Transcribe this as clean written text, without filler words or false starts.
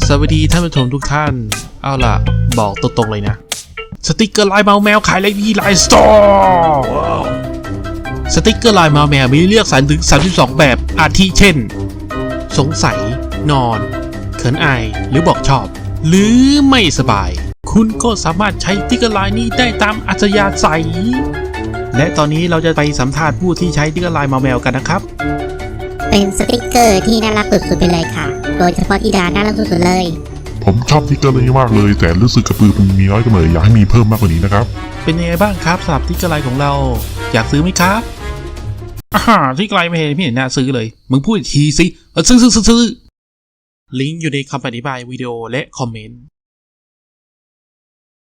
สวัสดีท่านผู้ชมทุกท่านเอาล่ะบอกตรงๆเลยนะสติกเกอร์ลายเมาแมวขายเลขที่ไลน์สโตร์สติกเกอร์ลายเมาแมวมีเลือกสรรถึง32แบบอาทิเช่นสงสัยนอนเขินอายหรือบอกชอบหรือไม่สบายคุณก็สามารถใช้สติกเกอร์ลายนี้ได้ตามอัธยาศัยและตอนนี้เราจะไปสัมภาษณ์ผู้ที่ใช้สติกเกอร์ลายเมาแมวกันนะครับเป็นสติกเกอร์ที่น่ารักสุดๆไปเลยค่ะโดยเฉพาะที่ดาน่ารักสุดๆเลยผมชอบสติ๊กเกอร์นี้มากเลยแต่รู้สึกกระปือมันมีน้อยกันเลยอยากให้มีเพิ่มมากกว่านี้นะครับเป็นยังไงบ้างครับสำหรับสติกเกอร์ลายของเราอยากซื้อไหมครับสติกเกอร์ลายไม่เห็นน่าซื้อเลยมึงพูดอีกทีสิซื้อลิงก์อยู่ในคำอธิบายวิดีโอและคอมเมนต์